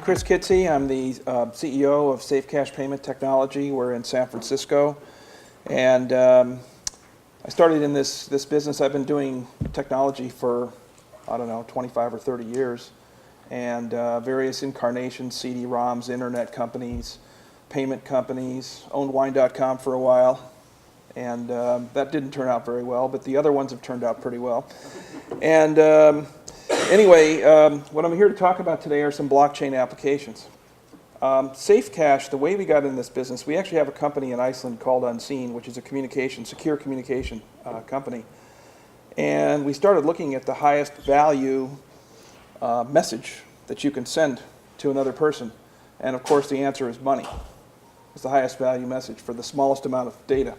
Chris Kitze. I'm the CEO of Safe Cash Payment Technology. We're in San Francisco. And I started in this business. I've been doing technology for, I don't know, 25 or 30 years. And various incarnations, CD-ROMs, internet companies, payment companies, owned wine.com for a while. And that didn't turn out very well, but the other ones have turned out pretty well. And anyway, what I'm here to talk about today are some blockchain applications. Safe Cash, the way we got in this business, we actually have a company in Iceland called Unseen, which is a secure communication company. And we started looking at the highest value message that you can send to another person. And of course, the answer is money. It's the highest value message for the smallest amount of data.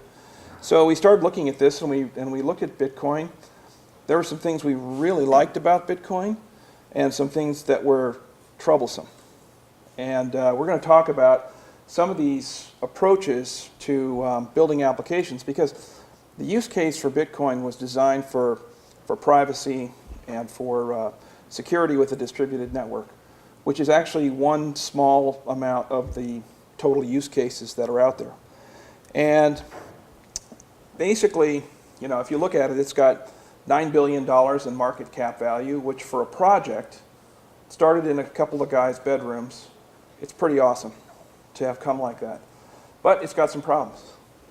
So we started looking at this, and we looked at Bitcoin. There were some things we really liked about Bitcoin and some things that were troublesome. And we're going to talk about some of these approaches to building applications, because the use case for Bitcoin was designed for privacy and for security with a distributed network, which is actually one small amount of the total use cases that are out there. And basically, you know, if you look at it, it's got $9 billion in market cap value, which for a project started in a couple of guys' bedrooms. It's pretty awesome to have come like that. But it's got some problems.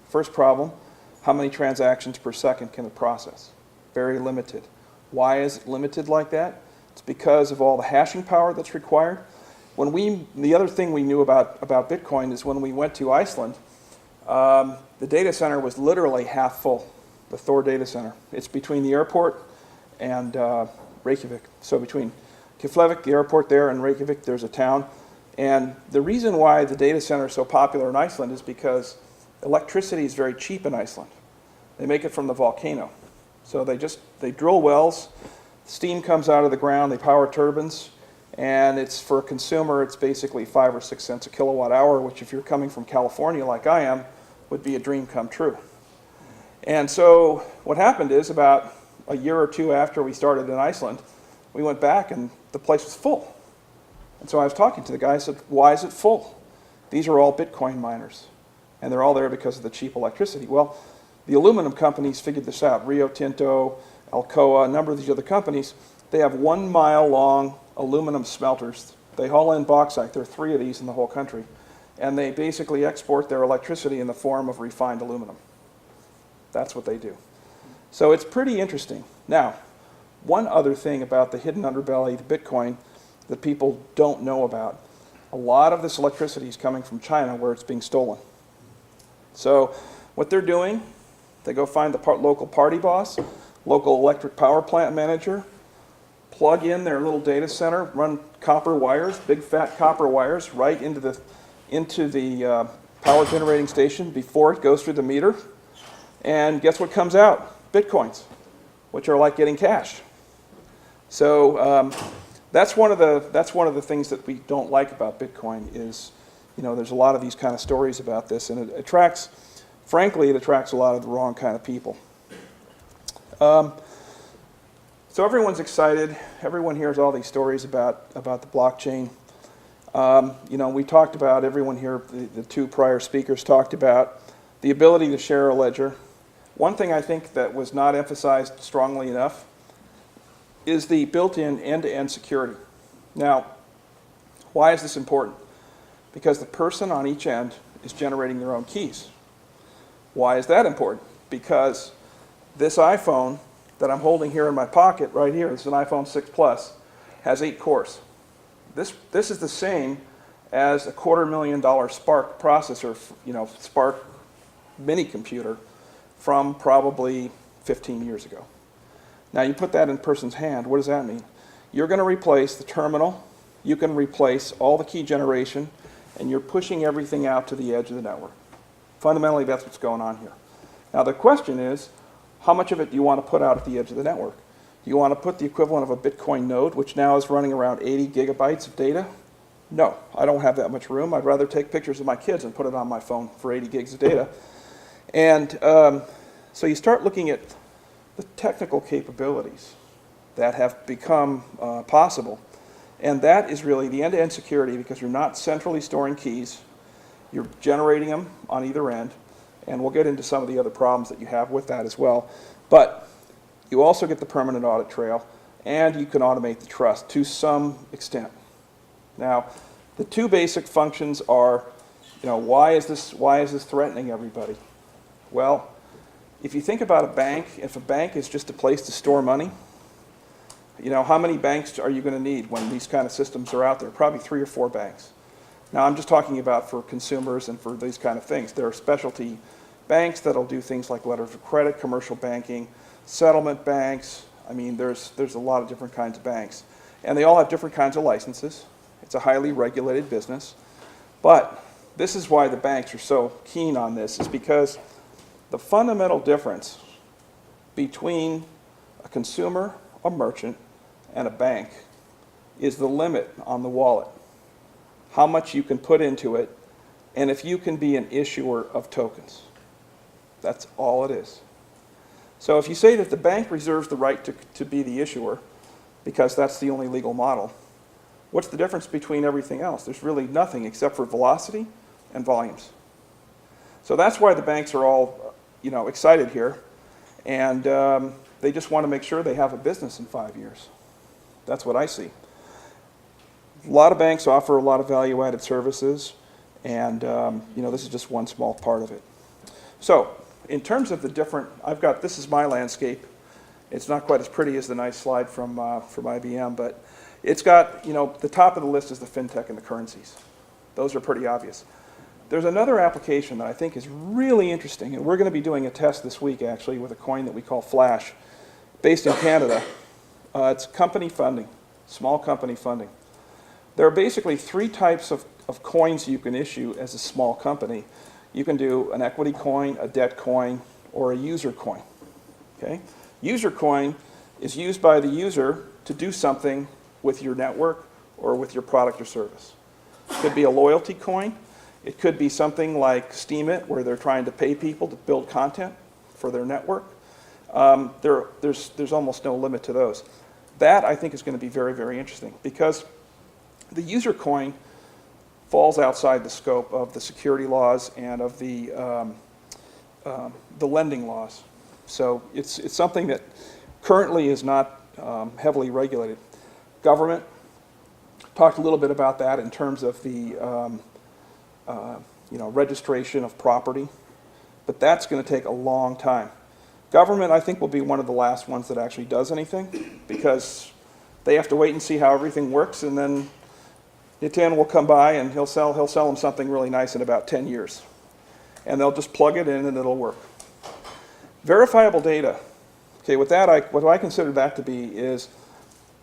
First problem, how many transactions per second can it process? Very limited. Why is it limited like that? It's because of all the hashing power that's required. The other thing we knew about Bitcoin is when we went to Iceland, the data center was literally half full, the Thor data center. It's between the airport and Reykjavik. So between Keflavik, the airport there, and Reykjavik, there's a town. And the reason why the data center is so popular in Iceland is because electricity is very cheap in Iceland. They make it from the volcano. So they drill wells, steam comes out of the ground, they power turbines, and it's, for a consumer, it's basically 5 or 6 cents a kilowatt hour, which if you're coming from California like I am, would be a dream come true. And so what happened is, about a year or two after we started in Iceland, we went back and the place was full. And so I was talking to the guy, I said, why is it full? These are all Bitcoin miners, and they're all there because of the cheap electricity. Well, the aluminum companies figured this out. Rio Tinto, Alcoa, a number of these other companies, they have 1 mile long aluminum smelters. They haul in bauxite. There are 3 of these in the whole country. And they basically export their electricity in the form of refined aluminum. That's what they do. So it's pretty interesting. Now, one other thing about the hidden underbelly of Bitcoin that people don't know about. A lot of this electricity is coming from China, where it's being stolen. So what they're doing, they go find the local party boss, local electric power plant manager, plug in their little data center, run copper wires, big fat copper wires, right into the power generating station before it goes through the meter. And guess what comes out? Bitcoins, which are like getting cash. So that's one of the things that we don't like about Bitcoin is, you know, there's a lot of these kind of stories about this, and it attracts a lot of the wrong kind of people. So everyone's excited. Everyone hears all these stories about the blockchain. You know, we talked about, everyone here, the 2 prior speakers talked about the ability to share a ledger. One thing I think that was not emphasized strongly enough is the built-in end-to-end security. Now, why is this important? Because the person on each end is generating their own keys. Why is that important? Because this iPhone that I'm holding here in my pocket right here, this is an iPhone 6 Plus, has 8 cores. This is the same as a $250,000 Spark processor, you know, Spark mini computer from probably 15 years ago. Now you put that in a person's hand, what does that mean? You're going to replace the terminal, you can replace all the key generation, and you're pushing everything out to the edge of the network. Fundamentally, that's what's going on here. Now the question is, how much of it do you want to put out at the edge of the network? Do you want to put the equivalent of a Bitcoin node, which now is running around 80 gigabytes of data? No, I don't have that much room. I'd rather take pictures of my kids and put it on my phone for 80 gigs of data. And so you start looking at the technical capabilities that have become possible. And that is really the end-to-end security, because you're not centrally storing keys. You're generating them on either end. And we'll get into some of the other problems that you have with that as well. But you also get the permanent audit trail, and you can automate the trust to some extent. Now, the two basic functions are, why is this threatening everybody? Well, if you think about a bank, if a bank is just a place to store money, how many banks are you going to need when these kind of systems are out there? Probably 3 or 4 banks. Now, I'm just talking about for consumers and for these kind of things. There are specialty banks that'll do things like letters of credit, commercial banking, settlement banks. I mean, there's a lot of different kinds of banks. And they all have different kinds of licenses. It's a highly regulated business. But this is why the banks are so keen on this, is because the fundamental difference between a consumer, a merchant, and a bank is the limit on the wallet. How much you can put into it, and if you can be an issuer of tokens. That's all it is. So if you say that the bank reserves the right to be the issuer, because that's the only legal model, what's the difference between everything else? There's really nothing except for velocity and volumes. So that's why the banks are all excited here, and they just want to make sure they have a business in 5 years. That's what I see. A lot of banks offer a lot of value-added services, and this is just one small part of it. So in terms of the different, this is my landscape. It's not quite as pretty as the nice slide from IBM, but it's got, the top of the list is the fintech and the currencies. Those are pretty obvious. There's another application that I think is really interesting, and we're going to be doing a test this week, actually, with a coin that we call Flash, based in Canada. It's company funding, small company funding. There are basically 3 types of coins you can issue as a small company. You can do an equity coin, a debt coin, or a user coin. Okay? User coin is used by the user to do something with your network or with your product or service. It could be a loyalty coin. It could be something like Steemit, where they're trying to pay people to build content for their network. There's almost no limit to those. That, I think, is going to be very, very interesting, because the user coin falls outside the scope of the security laws and of the lending laws. So it's something that currently is not heavily regulated. Government, talked a little bit about that in terms of the registration of property, but that's going to take a long time. Government, I think, will be one of the last ones that actually does anything, because they have to wait and see how everything works, and then Nitin will come by and he'll sell them something really nice in about 10 years. And they'll just plug it in and it'll work. Verifiable data. Okay, with that, what I consider that to be is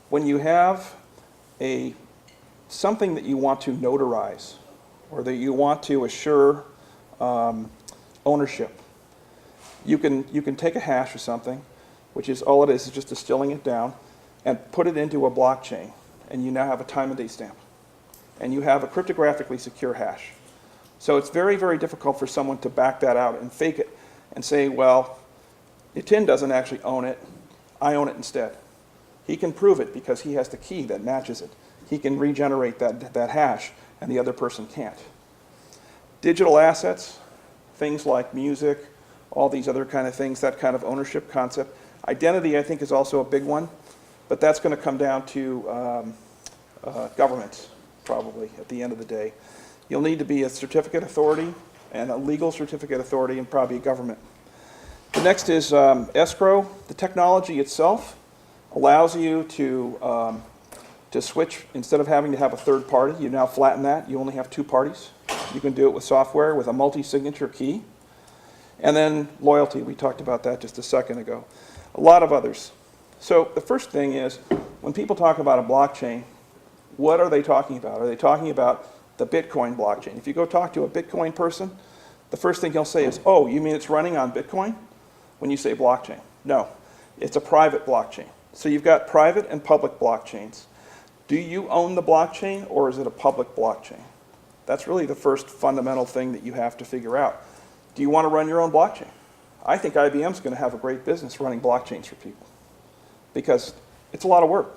when you have something that you want to notarize, or that you want to assure ownership. You can take a hash or something, which is all it is just distilling it down, and put it into a blockchain, and you now have a time and date stamp. And you have a cryptographically secure hash. So it's very, very difficult for someone to back that out and fake it and say, well, Nitin doesn't actually own it, I own it instead. He can prove it because he has the key that matches it. He can regenerate that hash, and the other person can't. Digital assets, things like music, all these other kind of things, that kind of ownership concept. Identity, I think, is also a big one, but that's going to come down to governments, probably, at the end of the day. You'll need to be a certificate authority, and a legal certificate authority, and probably a government. The next is escrow. The technology itself allows you to switch. Instead of having to have a third party, you now flatten that. You only have 2 parties. You can do it with software with a multi-signature key. And then loyalty, we talked about that just a second ago. A lot of others. So the first thing is, when people talk about a blockchain, what are they talking about? Are they talking about the Bitcoin blockchain? If you go talk to a Bitcoin person, the first thing he'll say is, oh, you mean it's running on Bitcoin? When you say blockchain. No, it's a private blockchain. So you've got private and public blockchains. Do you own the blockchain, or is it a public blockchain? That's really the first fundamental thing that you have to figure out. Do you want to run your own blockchain? I think IBM's going to have a great business running blockchains for people, because it's a lot of work.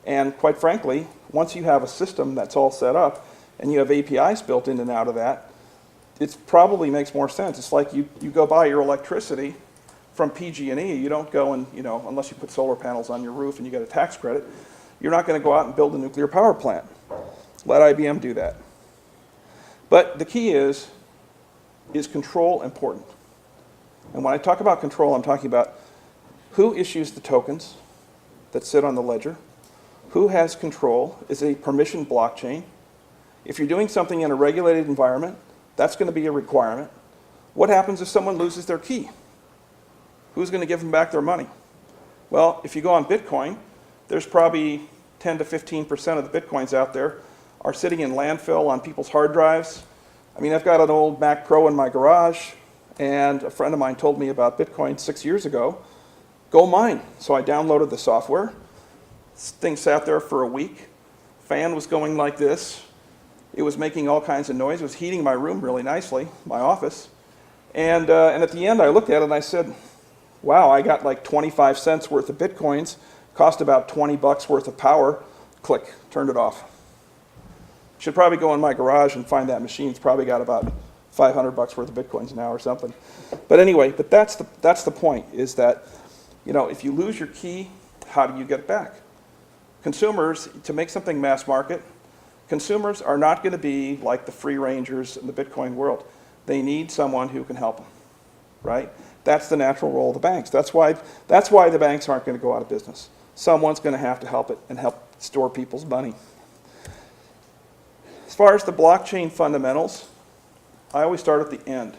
And quite frankly, once you have a system that's all set up and you have APIs built in and out of that, it probably makes more sense. It's like you go buy your electricity from PG&E. You don't go and, unless you put solar panels on your roof and you get a tax credit, you're not going to go out and build a nuclear power plant. Let IBM do that. But the key is control important? And when I talk about control, I'm talking about who issues the tokens that sit on the ledger, who has control, is a permission blockchain. If you're doing something in a regulated environment, that's going to be a requirement. What happens if someone loses their key? Who's going to give them back their money? Well, if you go on Bitcoin, there's probably 10 to 15% of the Bitcoins out there are sitting in landfill on people's hard drives. I mean, I've got an old Mac Pro in my garage, and a friend of mine told me about Bitcoin 6 years ago. Go mine. So I downloaded the software. This thing sat there for a week. Fan was going like this. It was making all kinds of noise. It was heating my room really nicely, my office. And at the end, I looked at it and I said, wow, I got like 25 cents worth of Bitcoins, cost about 20 bucks worth of power. Click, turned it off. Should probably go in my garage and find that machine. It's probably got about 500 bucks worth of Bitcoins now or something. But anyway, that's the point, is that, if you lose your key, how do you get it back? Consumers, to make something mass market, consumers are not going to be like the free rangers in the Bitcoin world. They need someone who can help them, right? That's the natural role of the banks. That's why the banks aren't going to go out of business. Someone's going to have to help it and help store people's money. As far as the blockchain fundamentals, I always start at the end.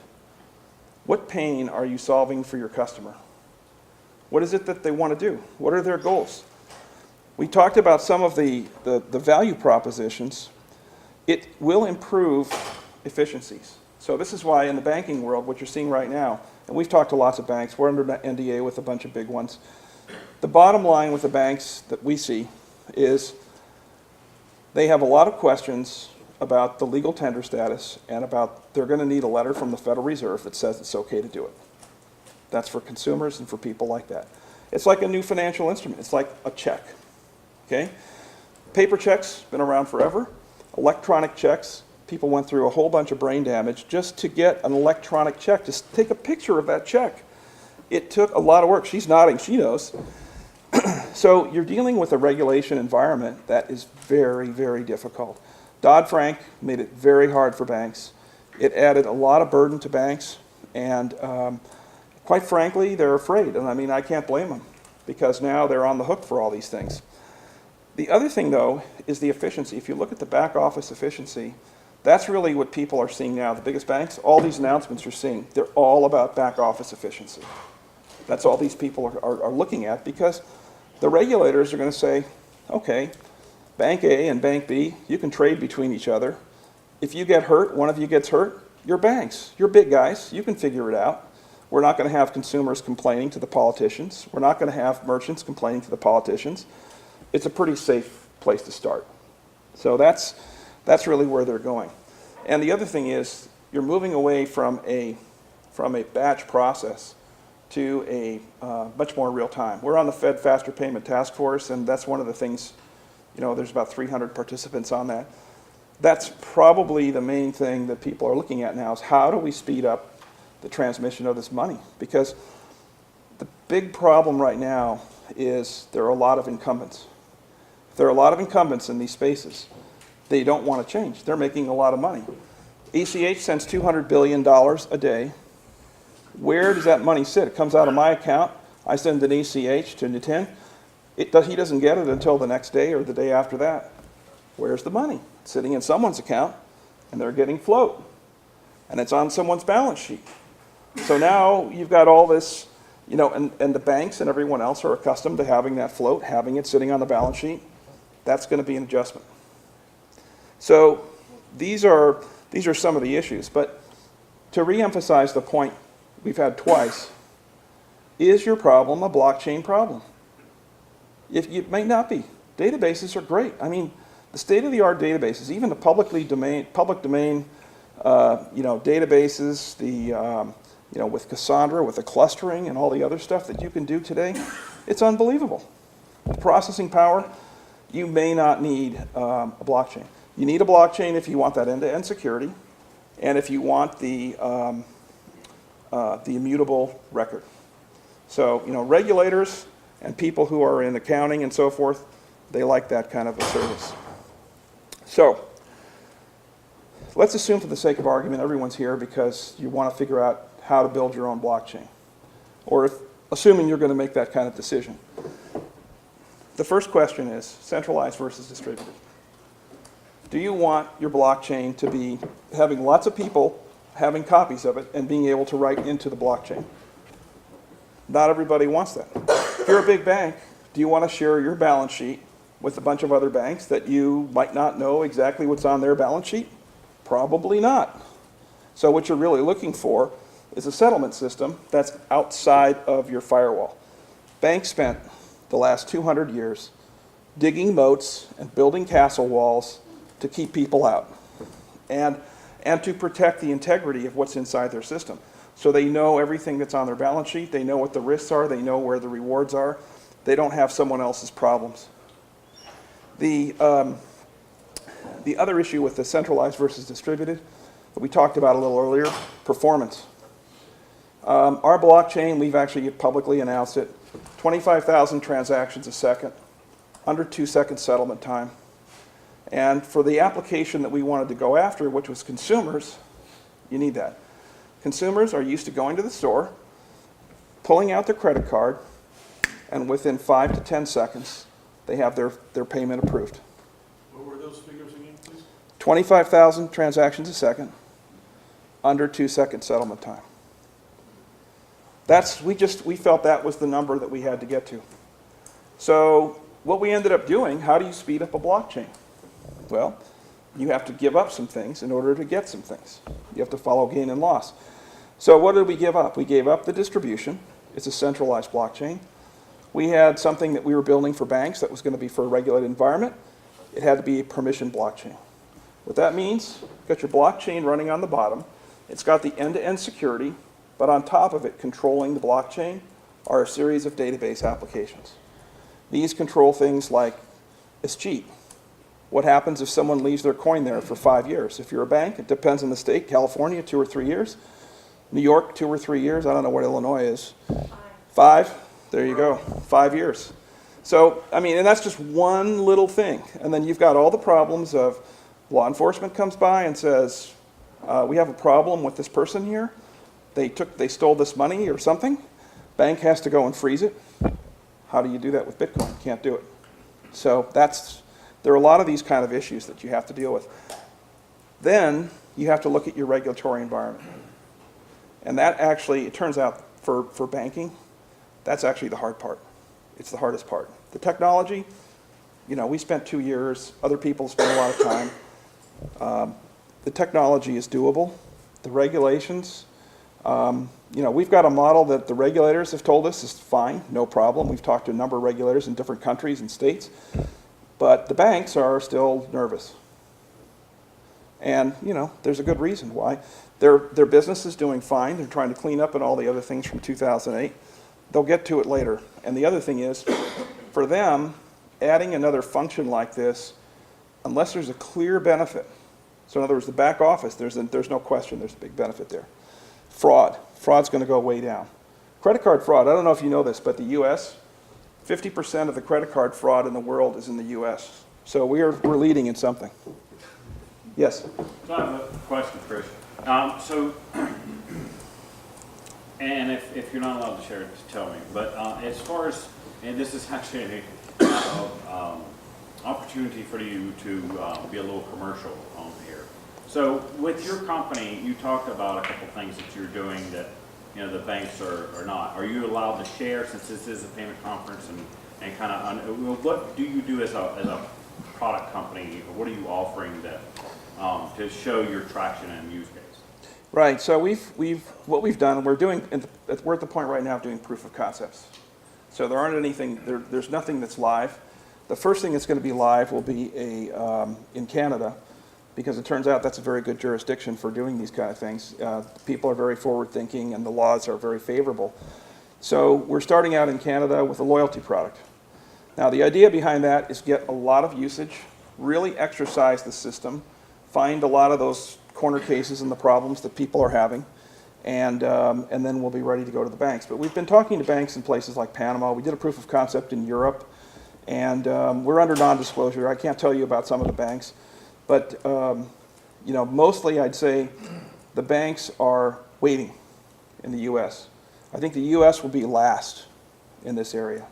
What pain are you solving for your customer? What is it that they want to do? What are their goals? We talked about some of the value propositions. It will improve efficiencies. So this is why in the banking world, what you're seeing right now, and we've talked to lots of banks, we're under NDA with a bunch of big ones. The bottom line with the banks that we see is they have a lot of questions about the legal tender status and about they're going to need a letter from the Federal Reserve that says it's okay to do it. That's for consumers and for people like that. It's like a new financial instrument. It's like a check. Okay? Paper checks, been around forever. Electronic checks, people went through a whole bunch of brain damage just to get an electronic check. Just take a picture of that check. It took a lot of work. She's nodding, she knows. So you're dealing with a regulation environment that is very, very difficult. Dodd-Frank made it very hard for banks. It added a lot of burden to banks, and quite frankly, they're afraid. And I mean, I can't blame them, because now they're on the hook for all these things. The other thing, though, is the efficiency. If you look at the back office efficiency, that's really what people are seeing now. The biggest banks, all these announcements you're seeing, they're all about back office efficiency. That's all these people are looking at, because the regulators are going to say, okay, Bank A and Bank B, you can trade between each other. If you get hurt, one of you gets hurt, you're banks. You're big guys. You can figure it out. We're not going to have consumers complaining to the politicians. We're not going to have merchants complaining to the politicians. It's a pretty safe place to start. So that's really where they're going. And the other thing is, you're moving away from a batch process to a much more real time. We're on the Fed Faster Payment Task Force, and that's one of the things, there's about 300 participants on that. That's probably the main thing that people are looking at now, is how do we speed up the transmission of this money? Because the big problem right now is there are a lot of incumbents. If there are a lot of incumbents in these spaces, they don't want to change. They're making a lot of money. ACH sends $200 billion a day. Where does that money sit? It comes out of my account. I send an ACH to Nitin. He doesn't get it until the next day or the day after that. Where's the money? It's sitting in someone's account, and they're getting float. And it's on someone's balance sheet. So now you've got all this, and the banks and everyone else are accustomed to having that float, having it sitting on the balance sheet. That's going to be an adjustment. So these are some of the issues. But to re-emphasize the point we've had twice, is your problem a blockchain problem? It may not be. Databases are great. I mean, the state-of-the-art databases, even the public domain, databases, with Cassandra, with the clustering and all the other stuff that you can do today, it's unbelievable. The processing power. you may not need a blockchain. You need a blockchain if you want that end-to-end security, and if you want the immutable record. So, regulators and people who are in accounting and so forth, they like that kind of a service. So, let's assume for the sake of argument everyone's here because you want to figure out how to build your own blockchain. Or assuming you're going to make that kind of decision. The first question is centralized versus distributed. Do you want your blockchain to be having lots of people having copies of it and being able to write into the blockchain? Not everybody wants that. If you're a big bank, do you want to share your balance sheet with a bunch of other banks that you might not know exactly what's on their balance sheet? Probably not. So what you're really looking for is a settlement system that's outside of your firewall. Banks spent the last 200 years digging moats and building castle walls to keep people out and to protect the integrity of what's inside their system. So they know everything that's on their balance sheet, they know what the risks are, they know where the rewards are, they don't have someone else's problems. The other issue with the centralized versus distributed that we talked about a little earlier, performance. Our blockchain, we've actually publicly announced it, 25,000 transactions a second, under 2-second settlement time. And for the application that we wanted to go after, which was consumers, you need that. Consumers are used to going to the store, pulling out their credit card, and within 5 to 10 seconds, they have their payment approved. What were those figures again, please? 25,000 transactions a second, under 2-second settlement time. We felt that was the number that we had to get to. So what we ended up doing, how do you speed up a blockchain? Well, you have to give up some things in order to get some things. You have to follow gain and loss. So what did we give up? We gave up the distribution. It's a centralized blockchain. We had something that we were building for banks that was going to be for a regulated environment. It had to be a permission blockchain. What that means, you've got your blockchain running on the bottom. It's got the end-to-end security, but on top of it, controlling the blockchain, are a series of database applications. These control things like escheat. What happens if someone leaves their coin there for 5 years? If you're a bank, it depends on the state. California, 2 or 3 years. New York, 2 or 3 years. I don't know what Illinois is. 5? There you go. 5 years. So, and that's just one little thing. And then you've got all the problems of law enforcement comes by and says, we have a problem with this person here. They stole this money or something. Bank has to go and freeze it. How do you do that with Bitcoin? Can't do it. So there are a lot of these kind of issues that you have to deal with. Then you have to look at your regulatory environment. And that actually, it turns out for banking, that's actually the hard part. It's the hardest part. The technology, we spent 2 years, other people spent a lot of time. The technology is doable. The regulations, we've got a model that the regulators have told us is fine, no problem. We've talked to a number of regulators in different countries and states. But the banks are still nervous. And, there's a good reason why. Their business is doing fine. They're trying to clean up and all the other things from 2008. They'll get to it later. And the other thing is, for them, adding another function like this, unless there's a clear benefit, so in other words, the back office, there's no question there's a big benefit there. Fraud's going to go way down. Credit card fraud, I don't know if you know this, but the U.S., 50% of the credit card fraud in the world is in the U.S. So we're leading in something. Yes? So I have a question, Chris. And if you're not allowed to share it, just tell me. But as far as, and this is actually an opportunity for you to be a little commercial on here. So with your company, you talked about a couple things that you're doing that the banks are not. Are you allowed to share, since this is a payment conference, and kind of, what do you do as a product company? What are you offering that to show your traction and use case? Right. So what we've done, we're at the point right now of doing proof of concepts. So there aren't anything. There's nothing that's live. The first thing that's going to be live will be in Canada, because it turns out that's a very good jurisdiction for doing these kind of things. People are very forward-thinking, and the laws are very favorable. So we're starting out in Canada with a loyalty product. Now, the idea behind that is get a lot of usage, really exercise the system, find a lot of those corner cases and the problems that people are having, and then we'll be ready to go to the banks. But we've been talking to banks in places like Panama. We did a proof of concept in Europe, and we're under non-disclosure. I can't tell you about some of the banks, but you know, mostly I'd say the banks are waiting in the U.S. I think the U.S. will be last in this area.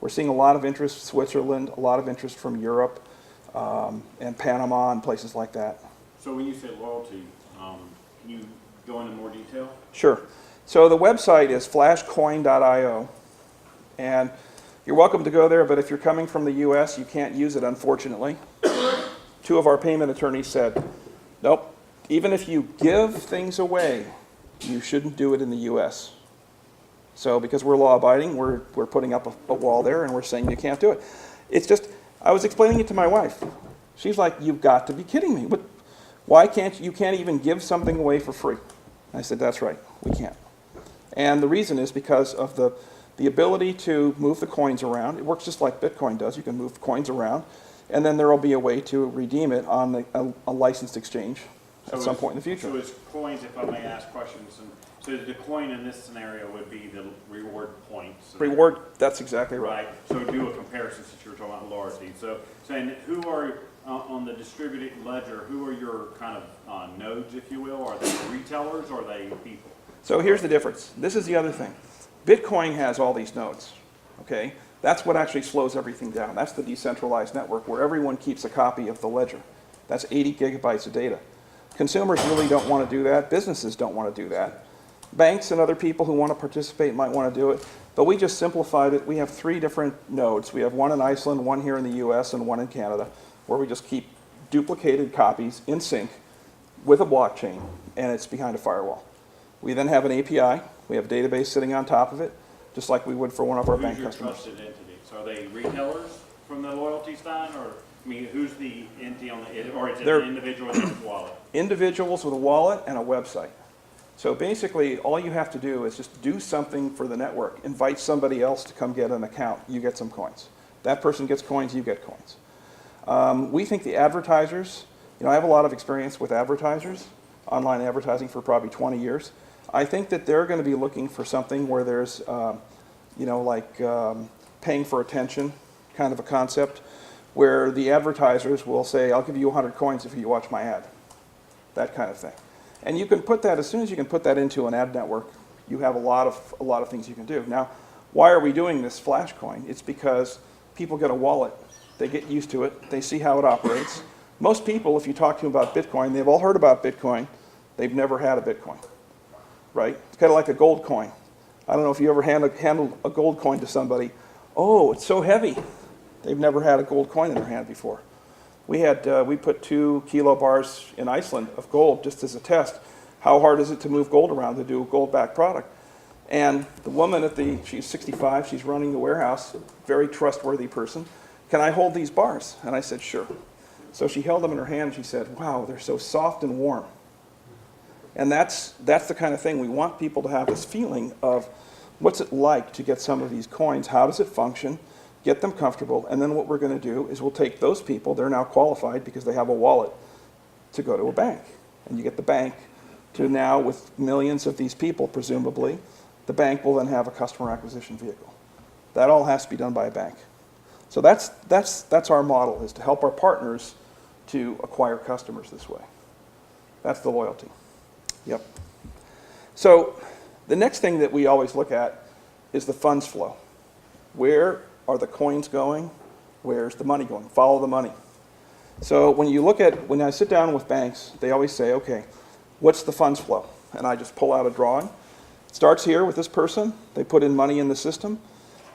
We're seeing a lot of interest in Switzerland, a lot of interest from Europe, and Panama and places like that. So when you say loyalty, can you go into more detail? Sure. So the website is flashcoin.io, and you're welcome to go there, but if you're coming from the U.S., you can't use it, unfortunately. Two of our payment attorneys said, nope, even if you give things away, you shouldn't do it in the U.S. So because we're law-abiding, we're putting up a wall there, and we're saying you can't do it. It's just, I was explaining it to my wife. She's like, you've got to be kidding me. Why can't you can't even give something away for free? I said, that's right, we can't. And the reason is because of the ability to move the coins around. It works just like Bitcoin does. You can move coins around, and then there will be a way to redeem it on a licensed exchange at some point in the future. So it's coins, if I may ask questions, and so the coin in this scenario would be the reward points. Reward, that's exactly right. Right. So do a comparison since you were talking about loyalty. So and who are on the distributed ledger? Who are your kind of nodes, if you will? Are they retailers or are they people? So here's the difference. This is the other thing. Bitcoin has all these nodes. Okay, that's what actually slows everything down. That's the decentralized network where everyone keeps a copy of the ledger. That's 80 gigabytes of data. Consumers really don't want to do that. Businesses don't want to do that. Banks and other people who want to participate might want to do it, but we just simplified it. We have 3 different nodes. We have one in Iceland, one here in the US, and one in Canada, where we just keep duplicated copies in sync with a blockchain, and it's behind a firewall. We then have an API. We have a database sitting on top of it, just like we would for one of our bank customers. Who's your trusted entity? So are they retailers from the loyalty side, or I mean, who's the entity on the, or is it an individual with a wallet? Individuals with a wallet and a website. So basically, all you have to do is just do something for the network. Invite somebody else to come get an account. You get some coins. That person gets coins, you get coins. We think the advertisers, you know, I have a lot of experience with advertisers, online advertising for probably 20 years. I think that they're going to be looking for something where there's, you know, like paying for attention kind of a concept, where the advertisers will say, I'll give you 100 coins if you watch my ad. That kind of thing. And you can put that, as soon as you can put that into an ad network, you have a lot of things you can do. Now, why are we doing this Flashcoin? It's because people get a wallet. They get used to it. They see how it operates. Most people, if you talk to them about Bitcoin, they've all heard about Bitcoin. They've never had a Bitcoin, right? It's kind of like a gold coin. I don't know if you ever handled a gold coin to somebody. Oh, it's so heavy. They've never had a gold coin in their hand before. We put 2 kilobars in Iceland of gold just as a test. How hard is it to move gold around to do a gold-backed product? And the woman she's 65, she's running the warehouse, very trustworthy person. Can I hold these bars? And I said, sure. So she held them in her hand and she said, wow, they're so soft and warm. And that's the kind of thing we want people to have, this feeling of what's it like to get some of these coins, how does it function, get them comfortable, and then what we're going to do is we'll take those people, they're now qualified because they have a wallet, to go to a bank. And you get the bank to now, with millions of these people, presumably, the bank will then have a customer acquisition vehicle. That all has to be done by a bank. So that's our model, is to help our partners to acquire customers this way. That's the loyalty. Yep. So the next thing that we always look at is the funds flow. Where are the coins going? Where's the money going? Follow the money. So when I sit down with banks, they always say, okay, what's the funds flow? And I just pull out a drawing. It starts here with this person. They put in money in the system.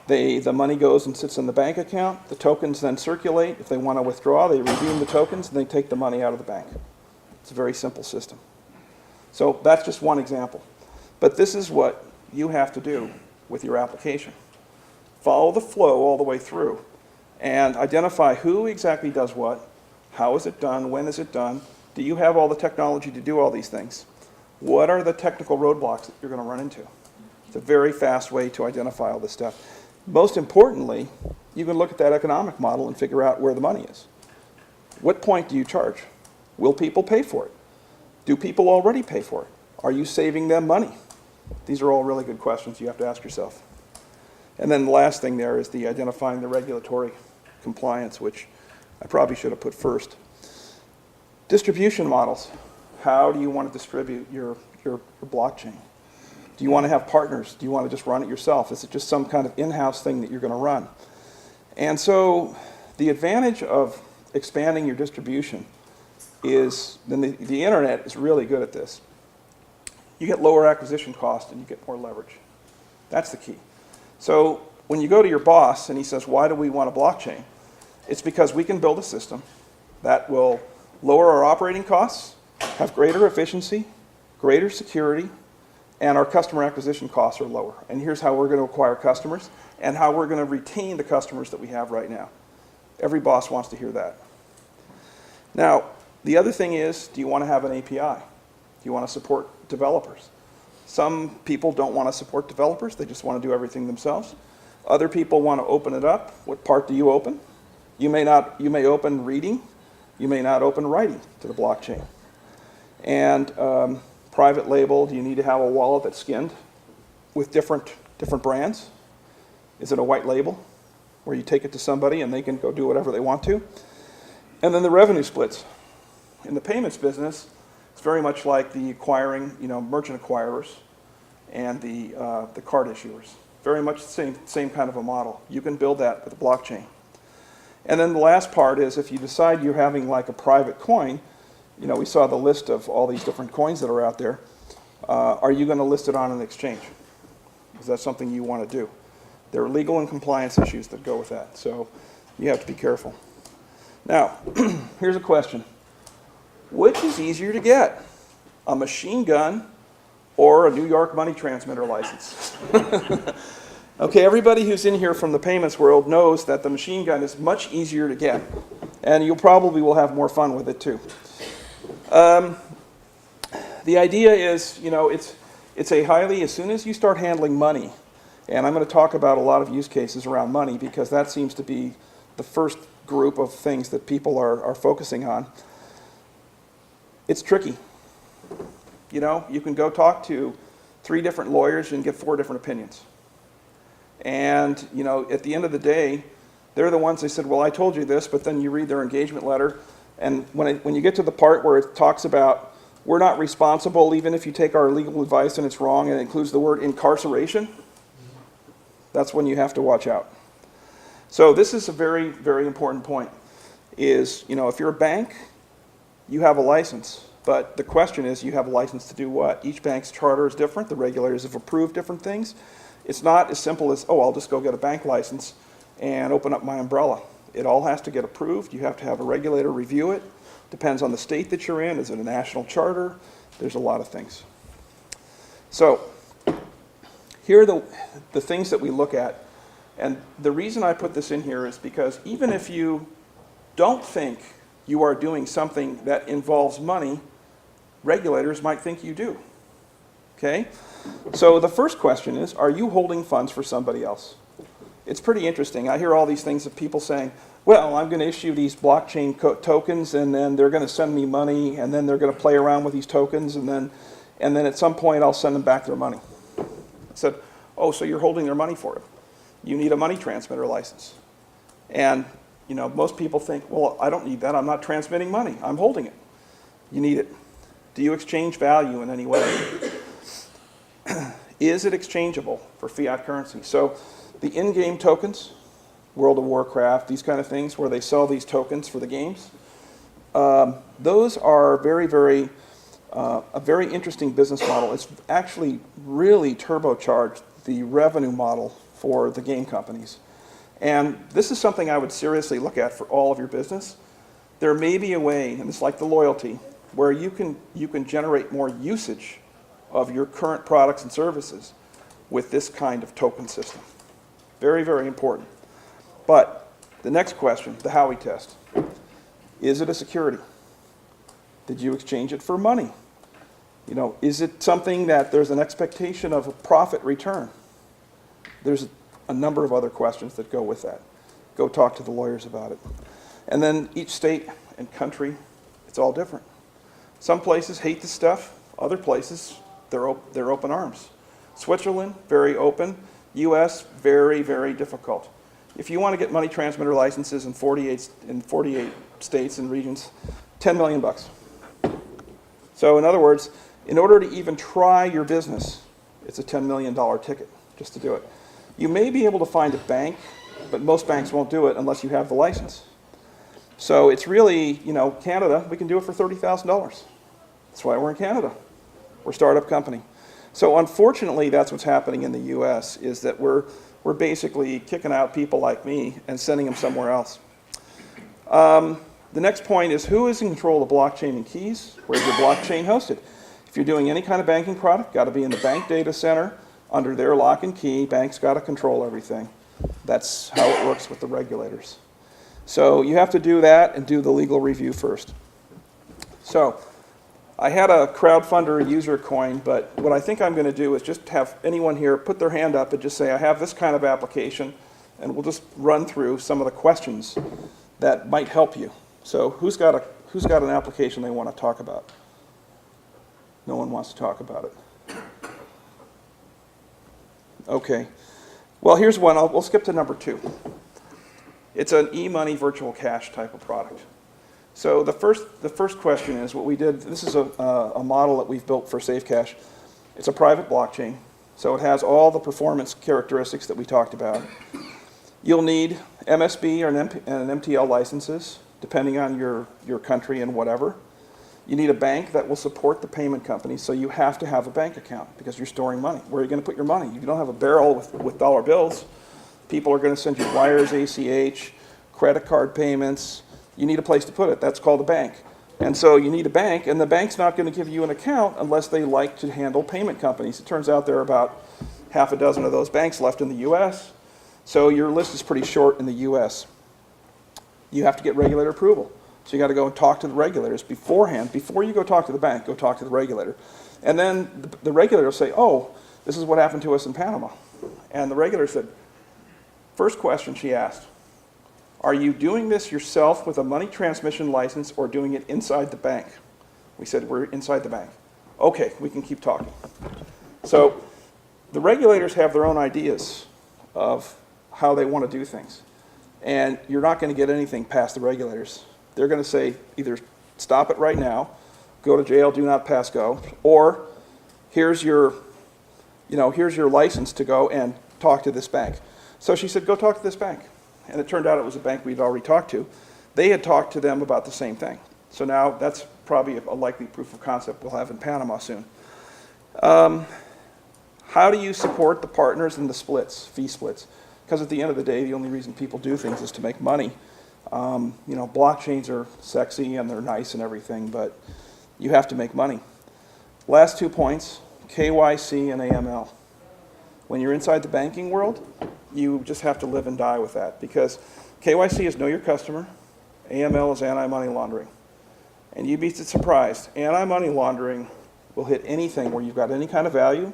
The money goes and sits in the bank account. The tokens then circulate. If they want to withdraw, they redeem the tokens, and they take the money out of the bank. It's a very simple system. So that's just one example. But this is what you have to do with your application. Follow the flow all the way through and identify who exactly does what, how is it done, when is it done, do you have all the technology to do all these things? What are the technical roadblocks that you're going to run into? It's a very fast way to identify all this stuff. Most importantly, you can look at that economic model and figure out where the money is. What point do you charge? Will people pay for it? Do people already pay for it? Are you saving them money? These are all really good questions you have to ask yourself. And then the last thing there is the identifying the regulatory compliance, which I probably should have put first. Distribution models. How do you want to distribute your blockchain? Do you want to have partners? Do you want to just run it yourself? Is it just some kind of in-house thing that you're going to run? And so the advantage of expanding your distribution is, then the internet is really good at this. You get lower acquisition cost and you get more leverage. That's the key. So when you go to your boss and he says, why do we want a blockchain? It's because we can build a system that will lower our operating costs, have greater efficiency, greater security, and our customer acquisition costs are lower. And here's how we're going to acquire customers and how we're going to retain the customers that we have right now. Every boss wants to hear that. Now, the other thing is, do you want to have an API? Do you want to support developers? Some people don't want to support developers. They just want to do everything themselves. Other people want to open it up. What part do you open? You may open reading. You may not open writing to the blockchain. And private label, do you need to have a wallet that's skinned with different brands? Is it a white label where you take it to somebody and they can go do whatever they want to? And then the revenue splits. In the payments business, it's very much like the acquiring, merchant acquirers and the card issuers. Very much the same kind of a model. You can build that with a blockchain. And then the last part is if you decide you're having like a private coin, we saw the list of all these different coins that are out there. Are you going to list it on an exchange? Is that something you want to do? There are legal and compliance issues that go with that, so you have to be careful. Now, here's a question. Which is easier to get, a machine gun or a New York money transmitter license? Okay, everybody who's in here from the payments world knows that the machine gun is much easier to get, and you probably will have more fun with it too. The idea is, it's a highly, as soon as you start handling money, and I'm going to talk about a lot of use cases around money because that seems to be the first group of things that people are focusing on. It's tricky. You can go talk to 3 different lawyers and get 4 different opinions. And, at the end of the day, they're the ones that said, well, I told you this, but then you read their engagement letter, and when you get to the part where it talks about we're not responsible even if you take our legal advice and it's wrong and it includes the word incarceration, that's when you have to watch out. So this is a very, very important point, is, if you're a bank, you have a license. But the question is, you have a license to do what? Each bank's charter is different. The regulators have approved different things. It's not as simple as, I'll just go get a bank license and open up my umbrella. It all has to get approved. You have to have a regulator review it. Depends on the state that you're in. Is it a national charter? There's a lot of things. So here are the things that we look at. And the reason I put this in here is because even if you don't think you are doing something that involves money, regulators might think you do. Okay? So the first question is, are you holding funds for somebody else? It's pretty interesting. I hear all these things of people saying, well, I'm going to issue these blockchain tokens, and then they're going to send me money, and then they're going to play around with these tokens, and then at some point I'll send them back their money. I said, so you're holding their money for them. You need a money transmitter license. And most people think, well, I don't need that. I'm not transmitting money. I'm holding it. You need it. Do you exchange value in any way? Is it exchangeable for fiat currency? So the in-game tokens, World of Warcraft, these kind of things where they sell these tokens for the games, those are a very interesting business model. It's actually really turbocharged the revenue model for the game companies. And this is something I would seriously look at for all of your business. There may be a way, and it's like the loyalty, where you can generate more usage of your current products and services with this kind of token system. Very, very important. But the next question, the Howey test. Is it a security? Did you exchange it for money? Is it something that there's an expectation of a profit return? There's a number of other questions that go with that. go talk to the lawyers about it. And then each state and country, it's all different. Some places hate this stuff. Other places, they're open arms. Switzerland, very open. US, very, very difficult. If you want to get money transmitter licenses in 48 states and regions, $10 million bucks. So in other words, in order to even try your business, it's a $10 million ticket just to do it. You may be able to find a bank, but most banks won't do it unless you have the license. So it's really, Canada, we can do it for $30,000. That's why we're in Canada. We're a startup company. So unfortunately, that's what's happening in the US, is that we're basically kicking out people like me and sending them somewhere else. The next point is, who is in control of the blockchain and keys? Where's your blockchain hosted? If you're doing any kind of banking product, got to be in the bank data center under their lock and key. Banks got to control everything. That's how it works with the regulators. So you have to do that and do the legal review first. So I had a crowdfunder user coin, but what I think I'm going to do is just have anyone here put their hand up and just say, I have this kind of application, and we'll just run through some of the questions that might help you. So who's got an application they want to talk about? No one wants to talk about it. Okay. Well, here's one. We'll skip to number 2. It's an e-money virtual cash type of product. So the first question is what we did. This is a model that we've built for SafeCash. It's a private blockchain, so it has all the performance characteristics that we talked about. You'll need MSB or an MTL licenses, depending on your country and whatever. You need a bank that will support the payment company, so you have to have a bank account because you're storing money. Where are you going to put your money? You don't have a barrel with dollar bills. People are going to send you wires, ACH, credit card payments. You need a place to put it. That's called a bank. And so you need a bank, and the bank's not going to give you an account unless they like to handle payment companies. It turns out there are about half a dozen of those banks left in the US, so your list is pretty short in the US. You have to get regulator approval. So you got to go and talk to the regulators beforehand. Before you go talk to the bank, go talk to the regulator. And then the regulator will say, oh, this is what happened to us in Panama. And the regulator said, first question she asked, are you doing this yourself with a money transmission license or doing it inside the bank? We said, we're inside the bank. Okay, we can keep talking. So the regulators have their own ideas of how they want to do things. And you're not going to get anything past the regulators. They're going to say either stop it right now, go to jail, do not pass go, or here's your license to go and talk to this bank. So she said, go talk to this bank. And it turned out it was a bank we'd already talked to. They had talked to them about the same thing. So now that's probably a likely proof of concept we'll have in Panama soon. How do you support the partners and the splits, fee splits? Because at the end of the day, the only reason people do things is to make money. Blockchains are sexy and they're nice and everything, but you have to make money. Last 2 points, KYC and AML. When you're inside the banking world, you just have to live and die with that, because KYC is know your customer, AML is anti-money laundering. And you'd be surprised, anti-money laundering will hit anything where you've got any kind of value,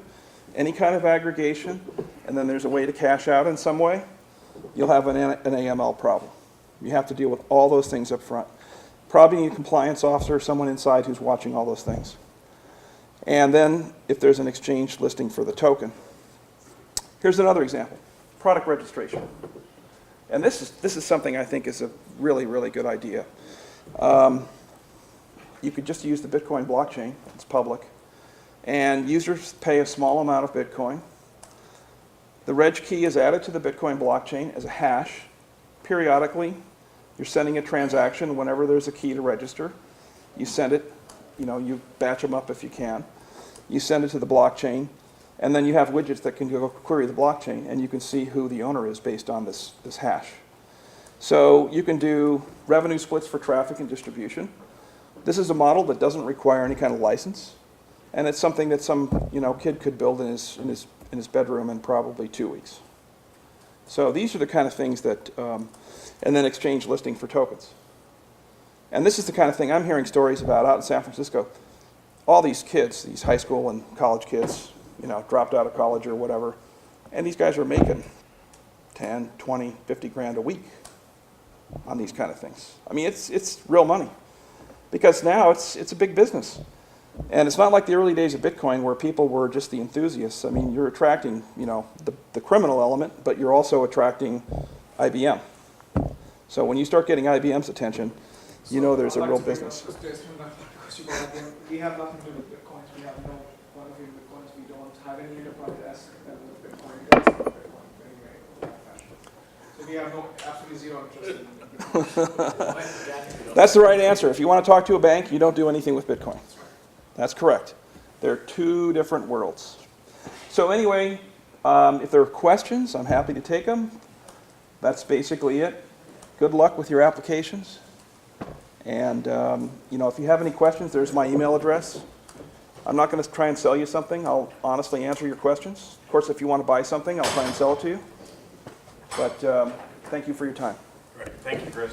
any kind of aggregation, and then there's a way to cash out in some way, you'll have an AML problem. You have to deal with all those things up front. Probably need a compliance officer, someone inside who's watching all those things. And then if there's an exchange listing for the token. Here's another example, product registration. And this is something I think is a really, really good idea. You could just use the Bitcoin blockchain, it's public, and users pay a small amount of Bitcoin. The reg key is added to the Bitcoin blockchain as a hash. Periodically, you're sending a transaction whenever there's a key to register. You send it, you batch them up if you can. You send it to the blockchain, and then you have widgets that can go query the blockchain, and you can see who the owner is based on this hash. So you can do revenue splits for traffic and distribution. This is a model that doesn't require any kind of license, and it's something that some kid could build in his bedroom in probably 2 weeks. So these are the kind of things that, and then exchange listing for tokens. And this is the kind of thing I'm hearing stories about out in San Francisco. All these kids, these high school and college kids, dropped out of college or whatever, and these guys are making 10, 20, 50 grand a week on these kind of things. I mean, it's real money, because now it's a big business. And it's not like the early days of Bitcoin where people were just the enthusiasts. I mean, you're attracting, the criminal element, but you're also attracting IBM. So when you start getting IBM's attention, there's a real business. We have nothing to do with Bitcoins. We have no point of view with Bitcoins. We don't have any enterprise asset that with Bitcoin. It doesn't have Bitcoin anyway, in that fashion. So we have absolutely zero interest in Bitcoin. That's the right answer. If you want to talk to a bank, you don't do anything with Bitcoin. That's correct. They're two different worlds. So anyway, if there are questions, I'm happy to take them. That's basically it. Good luck with your applications. And if you have any questions, there's my email address. I'm not going to try and sell you something. I'll honestly answer your questions. Of course, if you want to buy something, I'll try and sell it to you. But thank you for your time. Great. Thank you, Chris.